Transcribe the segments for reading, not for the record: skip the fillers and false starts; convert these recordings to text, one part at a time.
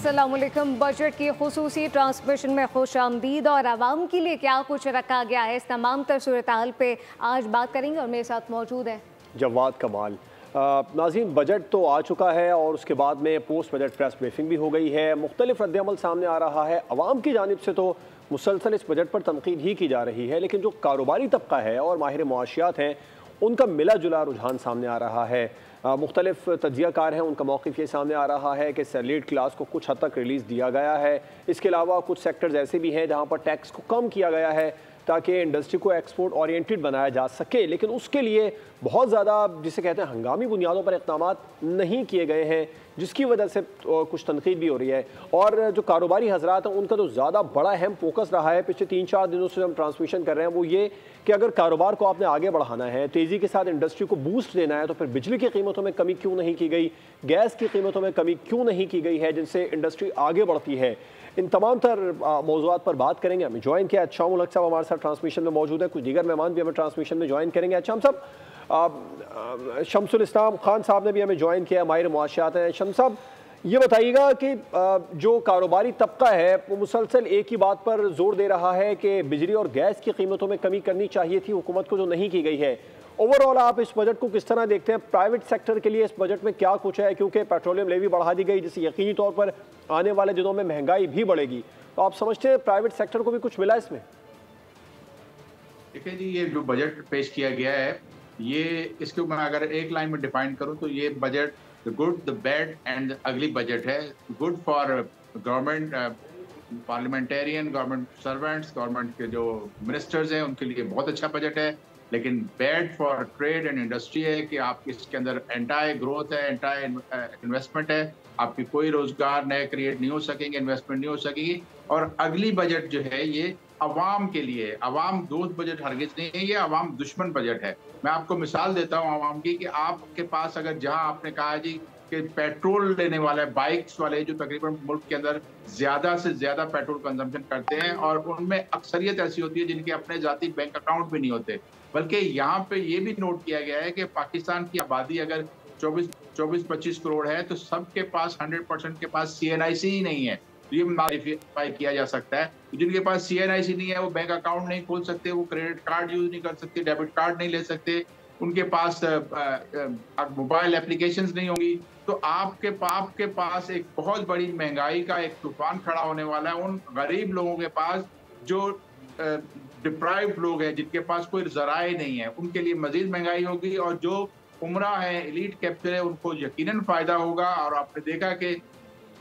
अस्सलामुअलैकुम। बजट की खुसूसी ट्रांसमिशन में खुश आमदीद और आवाम के लिए क्या कुछ रखा गया है, इस तमाम तर सूरत-ए-हाल पे आज बात करेंगे और मेरे साथ मौजूद है जवाद कमाल। नाज़रीन, बजट तो आ चुका है और उसके बाद में पोस्ट बजट प्रेस ब्रीफिंग भी हो गई है। मुख्तलिफ रद्द-ए-अमल सामने आ रहा है। अवाम की जानिब से तो मुसलसल इस बजट पर तनकीद ही की जा रही है, लेकिन जो कारोबारी तबका है और माहिर मुआशियात हैं उनका मिला जुला रुझान सामने आ रहा है। मुख्तलिफ तज्ज़ियाकार हैं, उनका मौक़िफ़ ये सामने आ रहा है कि सैलरीड क्लास को कुछ हद तक रिलीज़ दिया गया है। इसके अलावा कुछ सेक्टर्स ऐसे भी हैं जहाँ पर टैक्स को कम किया गया है ताकि इंडस्ट्री को एक्सपोर्ट ओरिएंटेड बनाया जा सके, लेकिन उसके लिए बहुत ज़्यादा जिसे कहते हैं हंगामी बुनियादों पर इक़दाम नहीं किए गए हैं, जिसकी वजह से कुछ तनकीद भी हो रही है। और जो कारोबारी हजरात हैं उनका तो ज़्यादा बड़ा अहम फोकस रहा है पिछले 3-4 दिनों से हम ट्रांसमिशन कर रहे हैं, वो ये कि अगर कारोबार को आपने आगे बढ़ाना है, तेज़ी के साथ इंडस्ट्री को बूस्ट देना है, तो फिर बिजली की कीमतों में कमी क्यों नहीं की गई, गैस की कीमतों में कमी क्यों नहीं की गई है, जिनसे इंडस्ट्री आगे बढ़ती है। इन तमाम तर मौज़ूआत पर बात करेंगे। हमें ज्वाइन किया शाम उल हक साहब हमारे साथ ट्रांसमिशन में मौजूद है, कुछ दीगर मेहमान भी हमें ट्रांसमिशन में ज्वाइन करेंगे। अच्छा साहब, शम्सुल इस्लाम खान साहब ने भी हमें ज्वाइन किया, माहिर मुआशियात हैं। शम्स साहब, ये बताइएगा कि जो कारोबारी तबका है वो मुसलसल एक ही बात पर जोर दे रहा है कि बिजली और गैस की कीमतों में कमी करनी चाहिए थी हुकूमत को, जो नहीं की गई है। ओवरऑल आप इस बजट को किस तरह देखते हैं? प्राइवेट सेक्टर के लिए इस बजट में क्या कुछ है, क्योंकि पेट्रोलियम लेवी बढ़ा दी गई, जिससे यकीनी तौर पर आने वाले दिनों में महंगाई भी बढ़ेगी, तो आप समझते हैं प्राइवेट सेक्टर को भी कुछ मिला इसमें? देखिए जी, ये जो बजट पेश किया गया है, ये इसको मैं अगर एक लाइन में डिफाइन करूं तो ये budget the good, the bad and the ugly budget है। Good for government, parliamentarian, government servants, government के जो मिनिस्टर्स हैं उनके लिए बहुत अच्छा बजट है। लेकिन bad for trade and industry है कि आप इसके अंदर एंटाई ग्रोथ है, एंटाई इन्वेस्टमेंट है, आपकी कोई रोजगार नए क्रिएट नहीं हो सकेंगे, इन्वेस्टमेंट नहीं हो सकेगी। और अगली बजट जो है ये अवाम के लिए, अवाम दोस्त बजट हरगिज नहीं है, ये अवाम दुश्मन बजट है। मैं आपको मिसाल देता हूँ अवाम की कि आपके पास अगर जहां आपने कहा जी कि पेट्रोल लेने वाले बाइक्स वाले जो तकरीबन मुल्क के अंदर ज्यादा से ज्यादा पेट्रोल कंजम्पशन करते हैं और उनमें अक्सरियत ऐसी होती है जिनके अपने जाती बैंक अकाउंट भी नहीं होते, बल्कि यहाँ पे ये भी नोट किया गया है कि पाकिस्तान की आबादी अगर 24-25 करोड़ है तो सबके पास 100% के पास CNIC ही नहीं है। तो ये वेरीफाई किया जा सकता है। तो जिनके पास CNIC नहीं है वो बैंक अकाउंट नहीं खोल सकते, वो क्रेडिट कार्ड यूज नहीं कर सकते, डेबिट कार्ड नहीं ले सकते, उनके पास मोबाइल एप्लीकेशंस नहीं होंगी। तो आपके पास एक बहुत बड़ी महंगाई का एक तूफान खड़ा होने वाला है उन गरीब लोगों के पास जो डिप्राइव्ड लोग हैं, जिनके पास कोई ज़राए नहीं है, उनके लिए मजीद महंगाई होगी। और जो उमरा है, एलीट कैपिटल है, उनको यकीनन फायदा होगा। और आपने देखा कि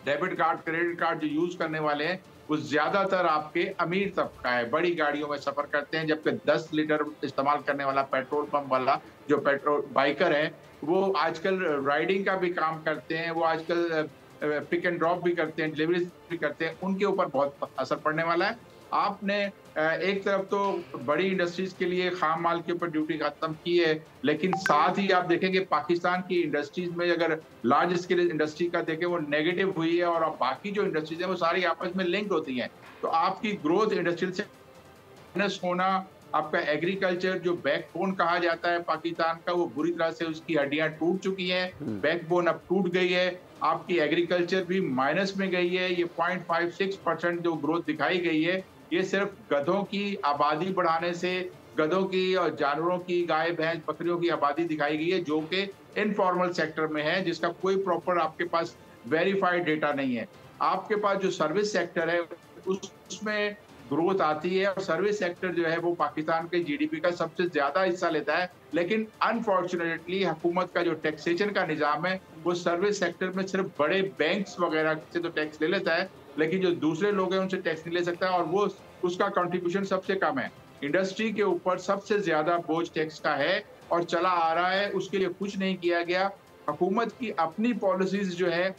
डेबिट कार्ड, क्रेडिट कार्ड जो यूज करने वाले हैं वो ज्यादातर आपके अमीर तबका है, बड़ी गाड़ियों में सफर करते हैं, जबकि 10 लीटर इस्तेमाल करने वाला पेट्रोल पंप वाला जो पेट्रोल बाइकर है वो आजकल राइडिंग का भी काम करते हैं, वो आजकल पिक एंड ड्रॉप भी करते हैं, डिलीवरी भी करते हैं, उनके ऊपर बहुत असर पड़ने वाला है। आपने एक तरफ तो बड़ी इंडस्ट्रीज के लिए खाम माल के ऊपर ड्यूटी खत्म की है, लेकिन साथ ही आप देखेंगे पाकिस्तान की इंडस्ट्रीज में अगर लार्ज स्केल इंडस्ट्री का देखें वो नेगेटिव हुई है और बाकी जो इंडस्ट्रीज है वो सारी आपस में लिंक होती हैं। तो आपकी ग्रोथ इंडस्ट्रियल से माइनस होना, आपका एग्रीकल्चर जो बैकबोन कहा जाता है पाकिस्तान का, वो बुरी तरह से उसकी हड्डियां टूट चुकी हैं, बैकबोन अब टूट गई है, आपकी एग्रीकल्चर भी माइनस में गई है। ये 0.56% जो ग्रोथ दिखाई गई है ये सिर्फ गधों की आबादी बढ़ाने से, गधों की और जानवरों की, गाय भैंस बकरियों की आबादी दिखाई गई है जो कि इनफॉर्मल सेक्टर में है, जिसका कोई प्रॉपर आपके पास वेरीफाइड डेटा नहीं है। आपके पास जो सर्विस सेक्टर है उसमें ग्रोथ आती है और सर्विस सेक्टर जो है वो पाकिस्तान के GDP का सबसे ज्यादा हिस्सा लेता है। लेकिन अनफॉर्चुनेटली हुकूमत का जो टैक्सेशन का निजाम है वो सर्विस सेक्टर में सिर्फ बड़े बैंक्स वगैरह से तो टैक्स ले लेता है, लेकिन जो दूसरे लोग हैं उनसे टैक्स नहीं ले सकता और वो उसका कंट्रीब्यूशन सबसे कम है। इंडस्ट्री के ऊपर सबसे ज्यादा बोझ टैक्स का है और चला आ रहा है, उसके लिए कुछ नहीं किया गया। हुकूमत की अपनी पॉलिसीज जो है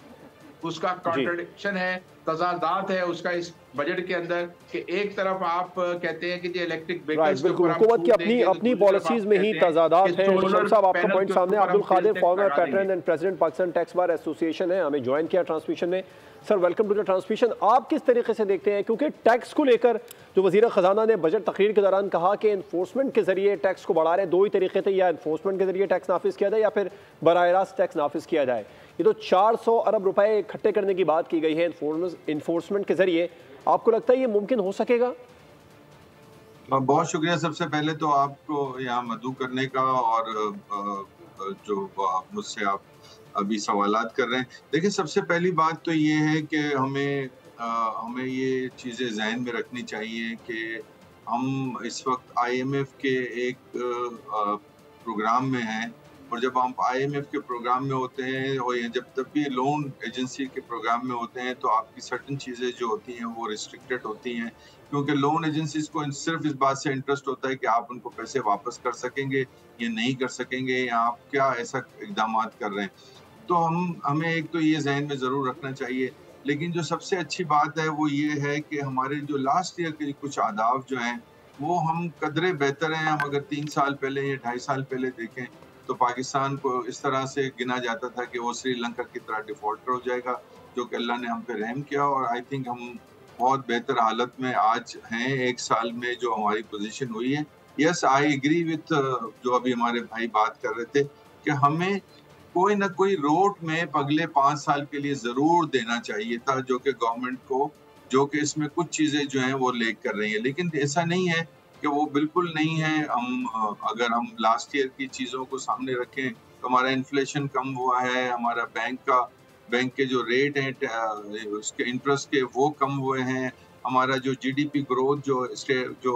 उसका कॉन्ट्रडिक्शन है। तजादात है उसका इस बजट के अंदर कि एक तरफ आप कहते हैं कि जी इलेक्ट्रिक राइट, व्हीकल्स के बिल्कुल ऊपर हम हुकूमत की छूट अपनी देंगे, तो अपनी दूसरी तरफ पॉलिसीज आप में ही कहते हैं तजादात कि हैं। सोलर साहब, आपका पैनल पॉइंट के सामने। ऊपर हम Abdul sales Qadir, tax former लगा पैटर्न देंगे। And president Pakistan tax bar association है, हमें ज्वाइन किया ट्रांसमिशन में। Sir, welcome to the transmission. आप किस तरीके से देखते हैं, क्योंकि टैक्स को लेकर जो वजीर खजाना ने बजट तकरीर के दौरान कहा कि इन्फोर्समेंट के जरिए टैक्स को बढ़ा रहे हैं, दो ही तरीके थे, या इन्फोर्समेंट के जरिए टैक्स नाफिज किया जाए या फिर बराह रास्त टैक्स नाफिज किया जाए। ये तो 400 अरब रुपए इकट्ठे करने की बात की गई है इन्फोर्समेंट के जरिए। आपको लगता है ये मुमकिन हो सकेगा? बहुत शुक्रिया सबसे पहले तो आपको यहाँ मदऊ करने का, और जो मुझसे आप अभी सवालात कर रहे हैं। देखिए, सबसे पहली बात तो ये है कि हमें ये चीज़ें जहन में रखनी चाहिए कि हम इस वक्त IMF के एक प्रोग्राम में हैं, और जब हम IMF के प्रोग्राम में होते हैं और जब भी लोन एजेंसी के प्रोग्राम में होते हैं तो आपकी सर्टन चीज़ें जो होती हैं वो रिस्ट्रिक्टेड होती हैं, क्योंकि लोन एजेंसीज को सिर्फ इस बात से इंटरेस्ट होता है कि आप उनको पैसे वापस कर सकेंगे या नहीं कर सकेंगे, या आप क्या ऐसा इकदाम कर रहे हैं। तो हमें एक तो ये जहन में ज़रूर रखना चाहिए। लेकिन जो सबसे अच्छी बात है वो ये है कि हमारे जो लास्ट ईयर के कुछ आदाब जो हैं वो हम कदरे बेहतर हैं। हम अगर 3 साल पहले या 2.5 साल पहले देखें तो पाकिस्तान को इस तरह से गिना जाता था कि वो श्रीलंका की तरह डिफॉल्टर हो जाएगा, जो कि अल्लाह ने हम पे रहम किया, और आई थिंक हम बहुत बेहतर हालत में आज हैं। 1 साल में जो हमारी पोजीशन हुई है, यस आई एग्री विथ जो अभी हमारे भाई बात कर रहे थे कि हमें कोई ना कोई रोड मैप अगले 5 साल के लिए जरूर देना चाहिए था, जो कि गवर्नमेंट को, जो कि इसमें कुछ चीजें जो हैं वो लेक कर रही है, लेकिन ऐसा नहीं है कि वो बिल्कुल नहीं है। अगर हम लास्ट ईयर की चीज़ों को सामने रखें तो हमारा इन्फ्लेशन कम हुआ है, हमारा बैंक के जो रेट हैं उसके इंटरेस्ट के वो कम हुए हैं, हमारा जो GDP ग्रोथ जो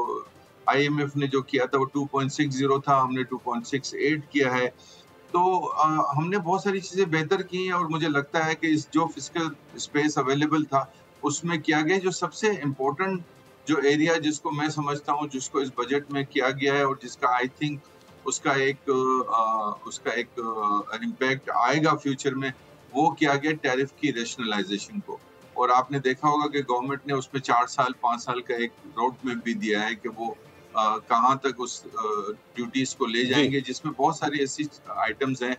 IMF ने जो किया था वो 2.60 था, हमने 2.68 किया है। तो हमने बहुत सारी चीज़ें बेहतर की हैं, और मुझे लगता है कि इस जो फिस्कल स्पेस अवेलेबल था उसमें किया गया। जो सबसे इम्पोर्टेंट जो एरिया जिसको मैं समझता हूँ जिसको इस बजट में किया गया है और जिसका आई थिंक उसका एक इम्पैक्ट आएगा फ्यूचर में, वो किया गया टैरिफ की रैशनलाइजेशन को। और आपने देखा होगा कि गवर्नमेंट ने उसमें 4 साल 5 साल का एक रोड मैप भी दिया है कि वो कहाँ तक उस ड्यूटीज को ले जाएंगे, जिसमें बहुत सारी ऐसी आइटम्स हैं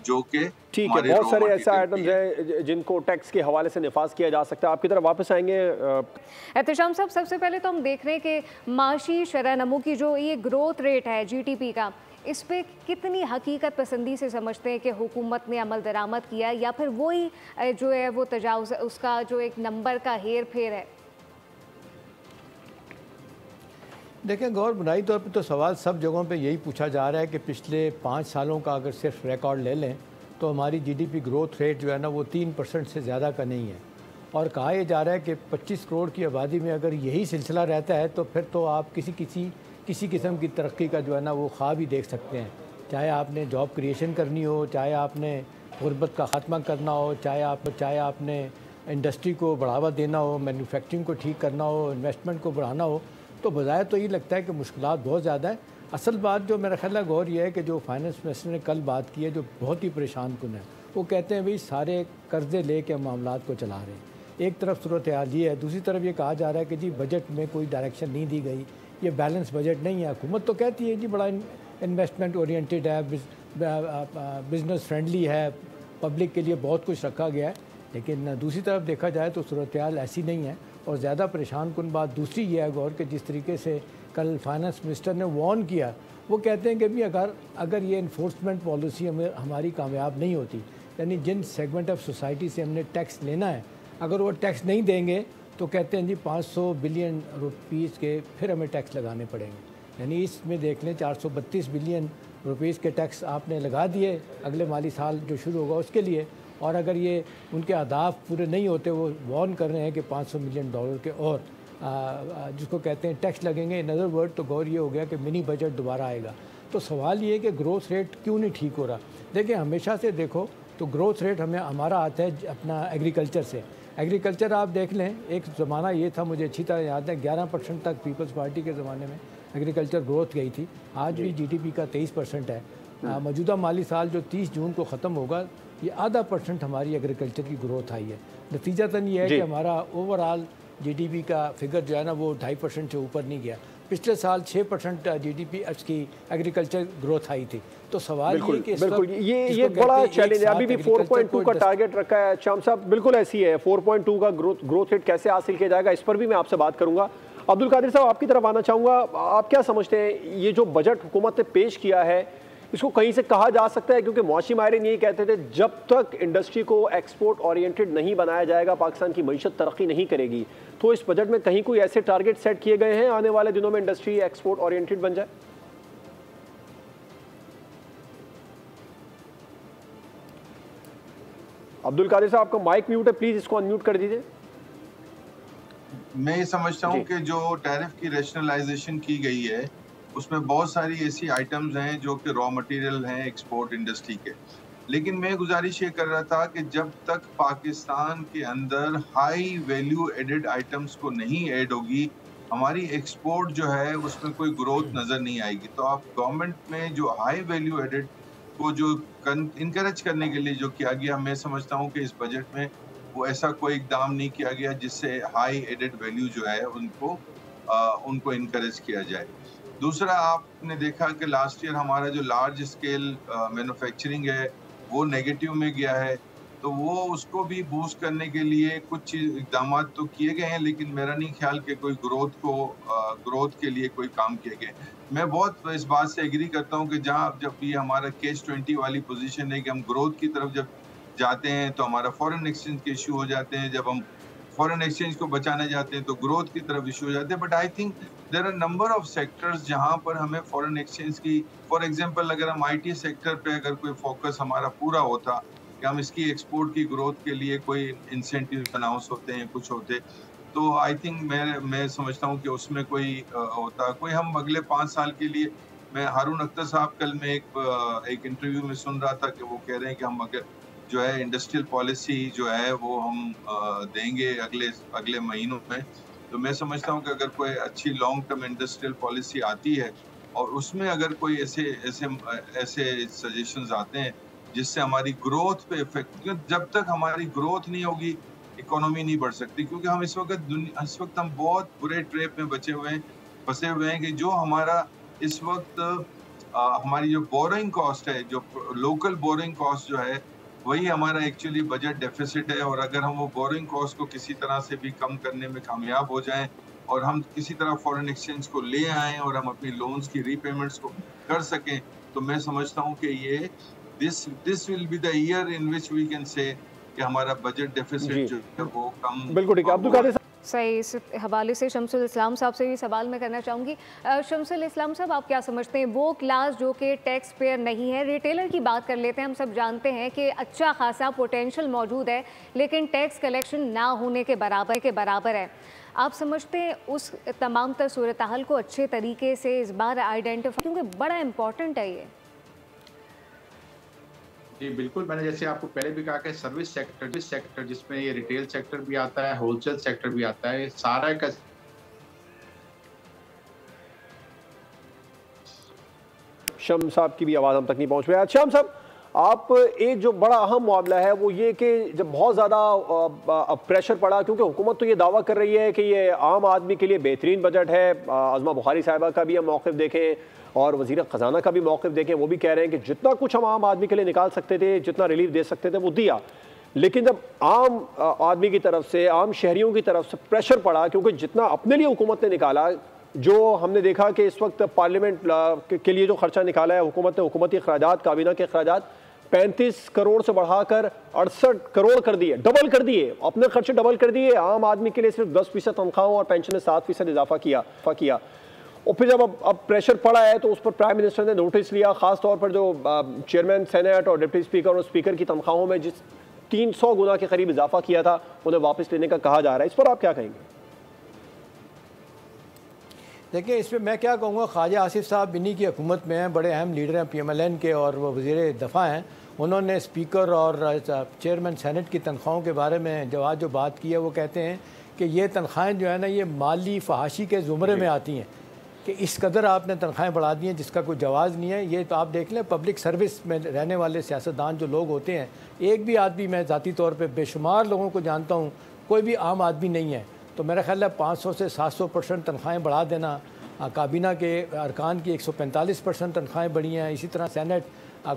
जो कि ठीक है, बहुत सारे ऐसे आइटम्स हैं जिनको टैक्स के हवाले से निफाज किया जा सकता है। आपकी तरफ वापस आएंगे एहतशाम साहब। सबसे पहले तो हम देख रहे हैं कि माशी शरह नमू की जो ये ग्रोथ रेट है GDP का, इस पे कितनी हकीकत पसंदी से समझते हैं कि हुकूमत ने अमल दरामद किया, या फिर वही जो है वो तजावुज़, उसका जो एक नंबर का हेर फेर है? देखें, गौर बुनियादी तौर पर तो सवाल सब जगहों पे यही पूछा जा रहा है कि पिछले 5 सालों का अगर सिर्फ रिकॉर्ड ले लें तो हमारी GDP ग्रोथ रेट जो है ना वो 3% से ज़्यादा का नहीं है। और कहा यह जा रहा है कि 25 करोड़ की आबादी में अगर यही सिलसिला रहता है तो फिर तो आप किसी किस्म की तरक्की का जो है ना वो ख्वाब ही देख सकते हैं। चाहे आपने जॉब क्रिएशन करनी हो, चाहे आपने गुर्बत का ख़त्मा करना हो, चाहे आपने इंडस्ट्री को बढ़ावा देना हो, मैन्युफैक्चरिंग को ठीक करना हो, इन्वेस्टमेंट को बढ़ाना हो, तो बज़ाहिर तो ये लगता है कि मुश्किलात बहुत ज़्यादा है। असल बात जो मेरा ख्याल है गौर ये है कि जो फाइनेंस मिनिस्टर ने कल बात की है जो बहुत ही परेशान कुन है, वो कहते हैं भाई सारे कर्ज़े ले के मामलात को चला रहे हैं। एक तरफ सूरत हाल ये है, दूसरी तरफ ये कहा जा रहा है कि जी बजट में कोई डायरेक्शन नहीं दी गई, ये बैलेंस बजट नहीं है। हुकूमत तो कहती है जी बड़ा इन्वेस्टमेंट ओरिएंटेड है, बिज़नेस फ्रेंडली है, पब्लिक के लिए बहुत कुछ रखा गया है, लेकिन दूसरी तरफ देखा जाए तो सूरत हाल ऐसी नहीं है। और ज़्यादा परेशान कुन बात दूसरी ये है गौर के जिस तरीके से कल फाइनेंस मिनिस्टर ने वार्न किया, वो कहते हैं कि भी अगर ये इन्फोर्समेंट पॉलिसी हमारी कामयाब नहीं होती, यानी जिन सेगमेंट ऑफ सोसाइटी से हमने टैक्स लेना है अगर वो टैक्स नहीं देंगे तो कहते हैं जी 500 बिलियन रुपीज़ के फिर हमें टैक्स लगाने पड़ेंगे। यानी इसमें देख लें 432 बिलियन रुपीज़ के टैक्स आपने लगा दिए अगले माली साल जो शुरू होगा उसके लिए, और अगर ये उनके अहदाफ पूरे नहीं होते, वो वार्न कर रहे हैं कि $500 मिलियन के और जिसको कहते हैं टैक्स लगेंगे। इन अदर वर्ड तो गौर ये हो गया कि मिनी बजट दोबारा आएगा। तो सवाल ये है कि ग्रोथ रेट क्यों नहीं ठीक हो रहा। देखिए, हमेशा से देखो तो ग्रोथ रेट हमारा आता है अपना एग्रीकल्चर से। एग्रीकल्चर आप देख लें, एक ज़माना ये था, मुझे अच्छी तरह याद है, 11% तक पीपल्स पार्टी के ज़माने में एग्रीकल्चर ग्रोथ गई थी। आज भी GDP का 23% है। मौजूदा माली साल जो 30 जून को ख़त्म होगा ये ½% हमारी एग्रीकल्चर की ग्रोथ आई है। नतीजतन ये है कि हमारा ओवरऑल जीडीपी का फिगर जो है ना वो 2.5% से ऊपर नहीं गया। पिछले साल 6% जीडीपी की एग्रीकल्चर ग्रोथ आई थी। तो सवाल ये कि बिल्कुल ये बड़ा चैलेंज है। अभी भी 4.2 का टारगेट रखा है शाम साहब, बिल्कुल ऐसी है। 4.2 का ग्रोथ रेट कैसे हासिल किया जाएगा, इस पर भी मैं आपसे बात करूंगा। अब्दुल कादिर साहब, आपकी तरफ आना चाहूँगा। आप क्या समझते हैं, ये जो बजट हुकूमत ने पेश किया है, इसको कहीं से कहा जा सकता है, क्योंकि मुआशी माहिरीन यही कहते थे जब तक इंडस्ट्री को एक्सपोर्ट ओरिएंटेड नहीं बनाया जाएगा पाकिस्तान की मईशत तरक्की नहीं करेगी। तो इस बजट में कहीं कोई ऐसे टारगेट सेट किए गए हैं आने वाले दिनों में इंडस्ट्री एक्सपोर्ट ओरिएंटेड बन जाए? अब्दुल कादिर साहब, आपका माइक म्यूट है, प्लीज इसको अनम्यूट कर दीजिए। मैं ये समझता हूँ कि जो टैरिफ की रैशनलाइजेशन की गई है उसमें बहुत सारी ऐसी आइटम्स हैं जो कि रॉ मटेरियल हैं एक्सपोर्ट इंडस्ट्री के, लेकिन मैं गुजारिश ये कर रहा था कि जब तक पाकिस्तान के अंदर हाई वैल्यू एडेड आइटम्स को नहीं ऐड होगी, हमारी एक्सपोर्ट जो है उसमें कोई ग्रोथ नज़र नहीं आएगी। तो आप गवर्नमेंट में जो हाई वैल्यू एडेड को जो इनकरेज करने के लिए जो किया गया, मैं समझता हूँ कि इस बजट में वो ऐसा कोई इकदाम नहीं किया गया जिससे हाई एडेड वैल्यू जो है उनको इनकरेज किया जाए। दूसरा, आपने देखा कि लास्ट ईयर हमारा जो लार्ज स्केल मैन्युफैक्चरिंग है वो नेगेटिव में गया है, तो वो उसको भी बूस्ट करने के लिए कुछ इकदाम तो किए गए हैं, लेकिन मेरा नहीं ख्याल कि कोई ग्रोथ के लिए कोई काम किए गए। मैं बहुत इस बात से एग्री करता हूँ कि जब ये हमारा केस 20 वाली पोजीशन है कि हम ग्रोथ की तरफ जब जाते हैं तो हमारा फॉरेन एक्सचेंज के इशू हो जाते हैं, जब हम फॉरेन एक्सचेंज को बचाने जाते हैं तो ग्रोथ की तरफ इशू हो जाते हैं। But I think there are number of sectors जहां पर हमें फॉरेन एक्सचेंज की, फॉर एग्जांपल अगर हम आईटी सेक्टर पे अगर कोई फोकस हमारा पूरा होता कि हम इसकी एक्सपोर्ट की ग्रोथ के लिए कोई इंसेंटिव अनाउंस होते हैं, कुछ होते, तो आई थिंक मैं समझता हूँ कि उसमें कोई होता कोई, हम अगले 5 साल के लिए, मैं हारून अख्तर साहब कल मैं एक इंटरव्यू में सुन रहा था कि वो कह रहे हैं कि हम अगर जो है इंडस्ट्रियल पॉलिसी जो है वो हम देंगे अगले महीनों में। तो मैं समझता हूँ कि अगर कोई अच्छी लॉन्ग टर्म इंडस्ट्रियल पॉलिसी आती है और उसमें अगर कोई ऐसे सजेशंस आते हैं जिससे हमारी ग्रोथ पे इफेक्ट, क्योंकि जब तक हमारी ग्रोथ नहीं होगी इकोनॉमी नहीं बढ़ सकती, क्योंकि हम इस वक्त हम बहुत बुरे ट्रैप में फंसे हुए हैं कि जो हमारा इस वक्त हमारी जो बोरिंग कॉस्ट है, जो लोकल बोरिंग कॉस्ट जो है वही हमारा एक्चुअली बजट डेफिसिट है। और अगर हम वो बोरिंग कॉस्ट को किसी तरह से भी कम करने में कामयाब हो जाएं और हम किसी तरह फॉरेन एक्सचेंज को ले आएं और हम अपनी लोन्स की रीपेमेंट्स को कर सकें, तो मैं समझता हूं कि ये this will be the year in which we can say कि हमारा बजट डेफिसिट जो है वो कम। बिल्कुल ठीक है अब्दुल कादिर। सही, इस हवाले से शमसुल इस्लाम साहब से भी सवाल मैं करना चाहूँगी। शमसुल इस्लाम साहब, आप क्या समझते हैं, वो क्लास जो कि टैक्स पेयर नहीं है, रिटेलर की बात कर लेते हैं, हम सब जानते हैं कि अच्छा खासा पोटेंशियल मौजूद है लेकिन टैक्स कलेक्शन ना होने के बराबर है। आप समझते हैं उस तमाम तर सूरत हाल को अच्छे तरीके से इस बार आइडेंटिफाई, क्योंकि बड़ा इम्पॉर्टेंट है ये? जी बिल्कुल, मैंने जैसे आपको पहले भी कहा कि सर्विस सेक्टर जिसमें ये रिटेल सेक्टर भी आता है, होलसेल सेक्टर भी आता है, सारा का शम साहब की भी आवाज़ हम तक नहीं पहुंच पाया। शम साहब, आप एक जो बड़ा अहम मामला है वो ये कि जब बहुत ज़्यादा प्रेशर पड़ा, क्योंकि हुकूमत तो ये दावा कर रही है कि ये आम आदमी के लिए बेहतरीन बजट है, आज़मा बुखारी साहिबा का भी हम मौक़िफ़ देखें और वज़ीर ख़जाना का भी मौक़िफ़ देखें, वो भी कह रहे हैं कि जितना कुछ हम आम आदमी के लिए निकाल सकते थे, जितना रिलीफ दे सकते थे वो दिया, लेकिन जब आम आदमी की तरफ से, आम शहरियों की तरफ से प्रेशर पड़ा, क्योंकि जितना अपने लिए हुकूमत ने निकाला, जो हमने देखा कि इस वक्त पार्लियामेंट के लिए जो खर्चा निकाला है हुकूमत ने, हुकूमती अखराजात, काबीना के अखराजात 35 करोड़ से बढ़ाकर 68 करोड़ कर दिए, डबल कर दिए, अपने खर्चे डबल कर दिए, आम आदमी के लिए सिर्फ 10% तनख्वाहों और पेंशन में 7% इजाफा किया। और फिर जब अब प्रेशर पड़ा है तो उस पर प्राइम मिनिस्टर ने नोटिस लिया, खास तौर पर जो चेयरमैन सेनेट और डिप्टी स्पीकर और स्पीकर की तनख्वाहों में जिस 300 गुना के करीब इजाफा किया था उन्हें वापस लेने का कहा जा रहा है। इस पर आप क्या कहेंगे? देखिए, इस पर मैं क्या कहूँगा, ख्वाजा आसिफ साहब इन्हीं की हुकूमत में हैं, बड़े अहम लीडर हैं PMLN के और वो वज़ीर दफ़ा हैं। उन्होंने स्पीकर और चेयरमैन सेनेट की तनख्वाहों के बारे में जो बात की है, वो कहते हैं कि ये तनख्वाहें जो है ना, ये माली फहाशी के ज़ुमरे में आती हैं। कि इस कदर आपने तनख्वाहें बढ़ा दी हैं जिसका कोई जवाज़ नहीं है। ये तो आप देख लें, पब्लिक सर्विस में रहने वाले सियासतदान जो लोग होते हैं, एक भी आदमी, मैं ज़ाती तौर पे बेशुमार लोगों को जानता हूँ, कोई भी आम आदमी नहीं है। तो मेरा ख्याल है 500 से 700% तनख्वाहें बढ़ा देना, काबीना के अरकान की 145% तनख्वाहें बढ़ी हैं, इसी तरह सेनेट,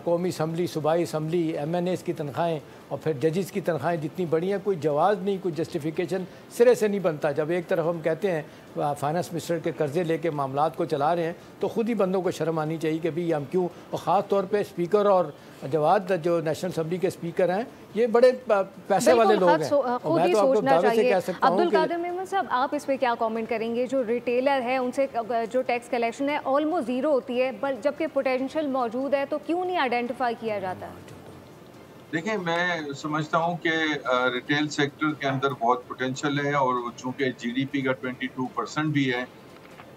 कौमी असम्बली, सूबाई असम्बली, MNAs की तनख्वाहें और फिर जजेस की तनख्वाहें जितनी बढ़ी हैं, कोई जवाज़ नहीं, कोई जस्टिफिकेशन सिरे से नहीं बनता। जब एक तरफ हम कहते हैं फाइनेंस मिनिस्टर के कर्जे लेके मामलात को चला रहे हैं, तो ख़ुद ही बंदों को शर्म आनी चाहिए कि भाई हम क्यों, और ख़ास तौर पे स्पीकर और जवाद जो नेशनल असम्बली के स्पीकर हैं, ये बड़े पैसे वाले लोग हैं। खुद ही सोचना चाहिए। अब्दुल कादिर मेमन साहब, आप इस पे क्या कमेंट करेंगे? जो रिटेलर है उनसे जो टैक्स कलेक्शन है ऑलमोस्ट ज़ीरो होती है, बट जबकि पोटेंशियल मौजूद है, तो क्यों नहीं आइडेंटिफाई किया जाता है? देखिए, मैं समझता हूँ कि रिटेल सेक्टर के अंदर बहुत पोटेंशियल है और चूंकि GDP का 22% भी है,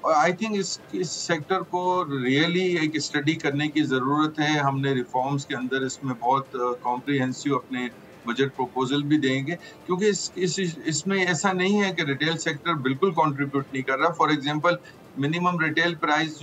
और आई थिंक इस सेक्टर को रियली एक स्टडी करने की ज़रूरत है। हमने रिफॉर्म्स के अंदर इसमें बहुत कॉम्प्रिहेंसिव अपने बजट प्रपोजल भी देंगे, क्योंकि इसमें ऐसा नहीं है कि रिटेल सेक्टर बिल्कुल कंट्रीब्यूट नहीं कर रहा। For example, minimum retail price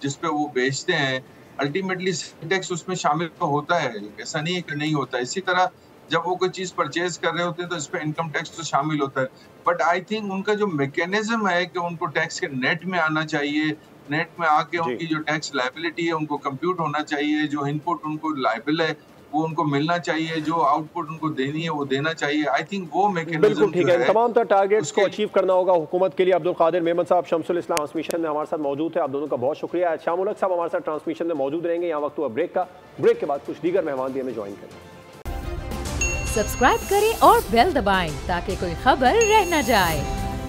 जिस पे वो बेचते हैं, अल्टीमेटली टैक्स उसमें शामिल तो होता है, ऐसा नहीं है कि नहीं होता। इसी तरह जब वो कोई चीज़ परचेज कर रहे होते हैं तो इस पे इनकम टैक्स तो शामिल होता है। बट आई थिंक उनका जो मैकेनिज्म है कि उनको टैक्स के नेट में आना चाहिए, नेट में आके उनकी जो टैक्स लायबिलिटी है उनको कंप्यूट होना चाहिए, जो इनपुट उनको लायबल है वो उनको मिलना चाहिए, जो आउटपुट उनको देनी है वो देना चाहिए। आई थिंक वो मैकेनिज्म बिल्कुल ठीक है। तमाम तरह टारगेट्स को अचीव करना होगा हुकूमत के लिए। अब्दुल कादिर मेमन साहब शमसुल इस्लाम ट्रांसमिशन में हमारे साथ मौजूद है, आप दोनों का बहुत शुक्रिया। शाम उल हक साहब हमारे साथ ट्रांसमिशन में मौजूद रहेंगे। यहाँ वक्त हुआ ब्रेक का, ब्रेक के बाद कुछ दीगर मेहमान भी हमें ज्वाइन करें। सब्सक्राइब करें और बेल दबाएं ताकि कोई खबर रह न जाए।